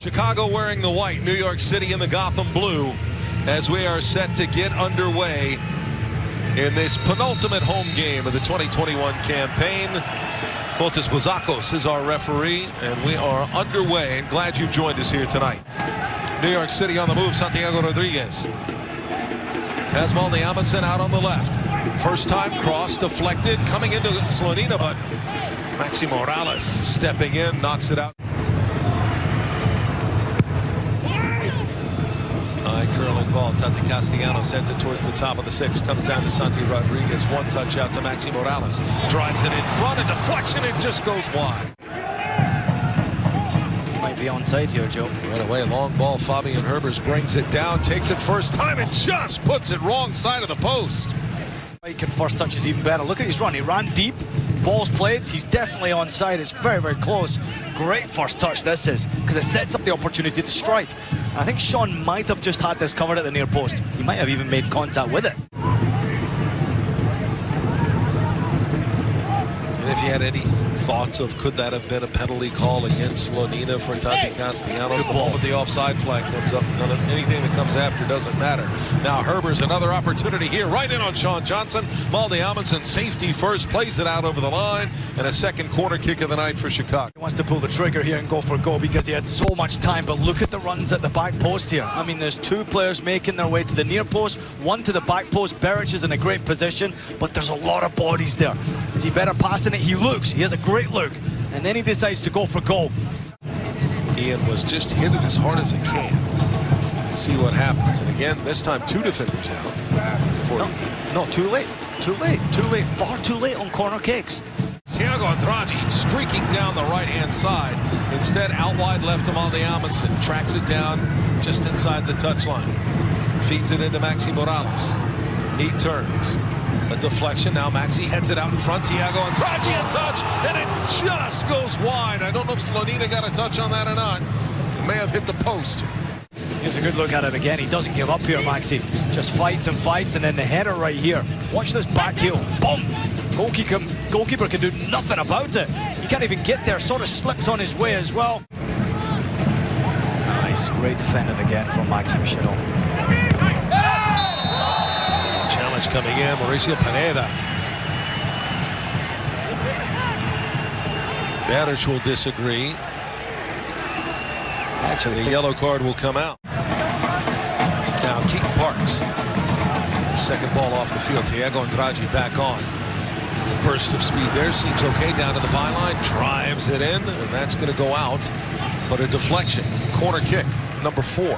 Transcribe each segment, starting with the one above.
Chicago wearing the white, New York City in the Gotham blue, as we are set to get underway in this penultimate home game of the 2021 campaign. Fotis Bozakos is our referee, and we are underway, and glad you've joined us here tonight. New York City on the move, Santiago Rodriguez. Has Maldi Amundsen out on the left. First time cross, deflected, coming into Slonina, but Maxi Morales stepping in, knocks it out. High curling ball, Tati Castellanos sends it towards the top of the six, comes down to Santi Rodriguez, one touch out to Maxi Morales, drives it in front, and deflection, it just goes wide. Might be onside here, Joe. Right away, long ball, Fabian Herbers brings it down, takes it first time, and just puts it wrong side of the post. Mike and first touch is even better. Look at his run, he ran deep, ball's played, he's definitely onside, it's very, very close. Great first touch this is, because it sets up the opportunity to strike. I think Sean might have just had this covered at the near post. He might have even made contact with it. And if you had any thoughts of could that have been a penalty call against Slonina for Tati Castellanos, the ball with the offside flag comes up. Anything that comes after doesn't matter. Now Herbers, another opportunity here, right in on Sean Johnson. Maldi Amundsen, safety first, plays it out over the line, and a second corner kick of the night for Chicago. He wants to pull the trigger here and go for goal because he had so much time, but look at the runs at the back post here. I mean, there's two players making their way to the near post, one to the back post. Beric is in a great position, but there's a lot of bodies there. Is he better passing it? He has a great look, and then he decides to go for goal. Ian was just hit it as hard as it can. See what happens. And again, this time two defenders out. No, too late, far too late on corner kicks. Thiago Andrade streaking down the right-hand side. Instead, out wide left to Maldi Amundsen. Tracks it down just inside the touchline. Feeds it into Maxi Morales. He turns. A deflection. Now Maxi heads it out in front. Thiago Andrade a touch, and it just goes wide. I don't know if Slonina got a touch on that or not. It may have hit the post. Here's a good look at it again. He doesn't give up here, Maxi. Just fights, and then the header right here. Watch this back heel. Boom! Goalkeeper can do nothing about it. He can't even get there. Sort of slips on his way as well. Nice, great defending again from Maxime Chedon. Challenge coming in, Mauricio Pineda. Beric will disagree. Actually, the yellow card will come out. Now Keaton Parks. Second ball off the field. Thiago Andrade back on. Burst of speed there, seems okay down to the byline. Drives it in, and that's going to go out. But a deflection. Corner kick, number 4.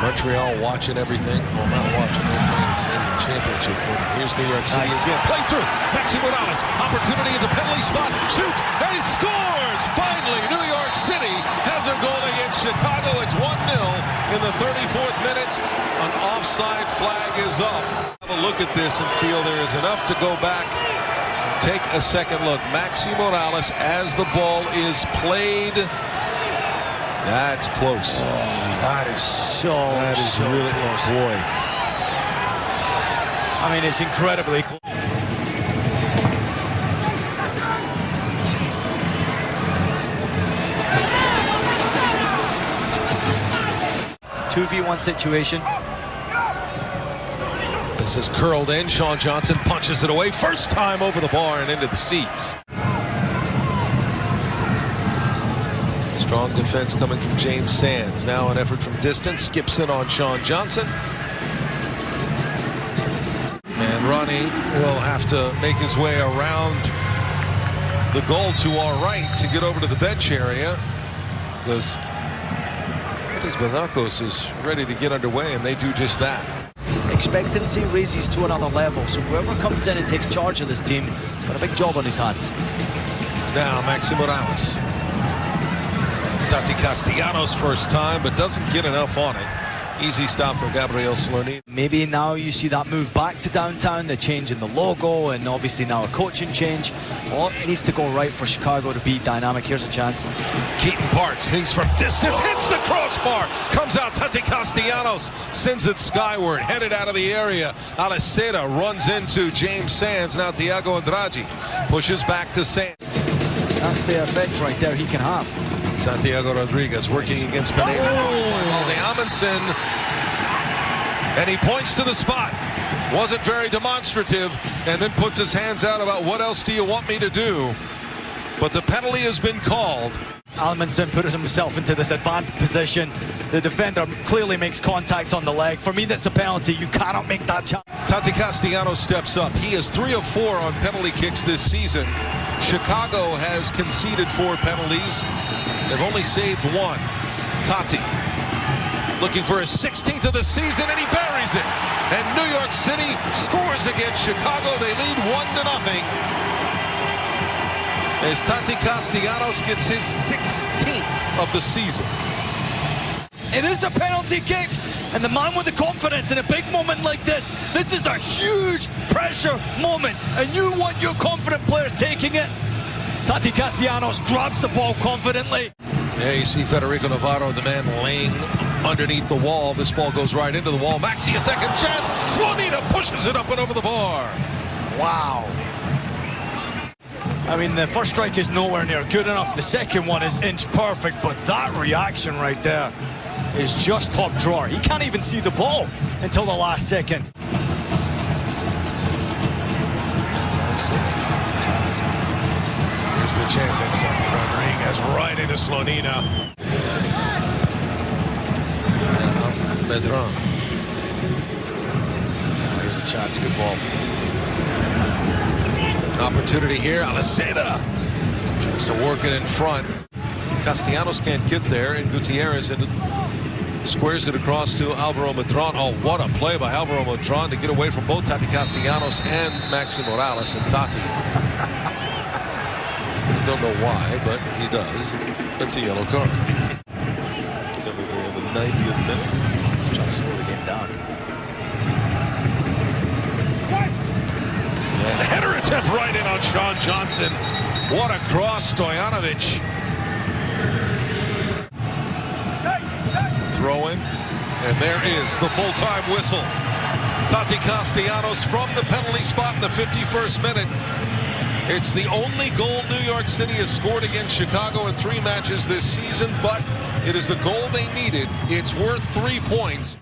Montreal watching everything. Well, not watching. They're playing the Canadian Championship game. Here's New York City again. Play through. Maxi Morales. Opportunity at the penalty spot. Shoots. And he scores. Finally, New York City has a goal against Chicago. It's 1-0 in the 34th minute. An offside flag is up. Have a look at this and feel there is enough to go back. Take a second look. Maxi Morales as the ball is played. That's close. Oh, that is so really close. Boy. I mean, it's incredibly close. 2v1 situation. This is curled in. Sean Johnson punches it away. First time over the bar and into the seats. Strong defense coming from James Sands. Now an effort from distance. Skips in on Sean Johnson. And Ronnie will have to make his way around the goal to our right to get over to the bench area. Because Bozakos is ready to get underway, and they do just that. Expectancy raises to another level. So whoever comes in and takes charge of this team has got a big job on his hands. Now Maxi Morales. Tati Castellanos first time, but doesn't get enough on it. Easy stop for Gabriel Slonina. Maybe now you see that move back to downtown, the change in the logo, and obviously now a coaching change. All needs to go right for Chicago to be dynamic. Here's a chance. Keaton Parks, he's from distance, hits the crossbar, comes out. Tati Castellanos sends it skyward, headed out of the area. Alaceda runs into James Sands. Now Thiago Andrade pushes back to Sands. That's the effect right there he can have. Santiago Rodriguez working against Pineda. Valde Amundsen, and he points to the spot. Wasn't very demonstrative, and then puts his hands out about what else do you want me to do? But the penalty has been called. Amundsen put himself into this advanced position. The defender clearly makes contact on the leg. For me, that's a penalty. You cannot make that challenge. Tati Castellanos steps up. He is 3 of 4 on penalty kicks this season. Chicago has conceded 4 penalties. They've only saved 1. Tati looking for his 16th of the season, and he buries it. And New York City scores against Chicago. They lead 1-0. As Tati Castellanos gets his 16th of the season. It is a penalty kick, and the man with the confidence in a big moment like this is a huge pressure moment, and you want your confident players taking it. Tati Castellanos grabs the ball confidently. Yeah, you see Federico Navarro, the man laying underneath the wall. This ball goes right into the wall. Maxi, a second chance. Slonina pushes it up and over the bar. Wow. I mean, the first strike is nowhere near good enough. The second one is inch perfect, but that reaction right there is just top drawer. He can't even see the ball until the last second. Here's the chance, and Santi Rodriguez right into Slonina. Medran. Here's a chance, good ball. Opportunity here, Alaceda tries to work it in front. Castellanos can't get there, and Gutierrez squares it across to Alvaro Medran. Oh, what a play by Alvaro Medran to get away from both Tati Castellanos and Maxi Morales. And Tati, I don't know why, but he does. That's a yellow card. Coming here in the 90th minute. He's trying to slow the game down. And the header attempt right in on Sean Johnson. What a cross, Stojanovic. Throw in, and there is the full-time whistle. Tati Castellanos from the penalty spot in the 51st minute. It's the only goal New York City has scored against Chicago in 3 matches this season, but it is the goal they needed. It's worth 3 points.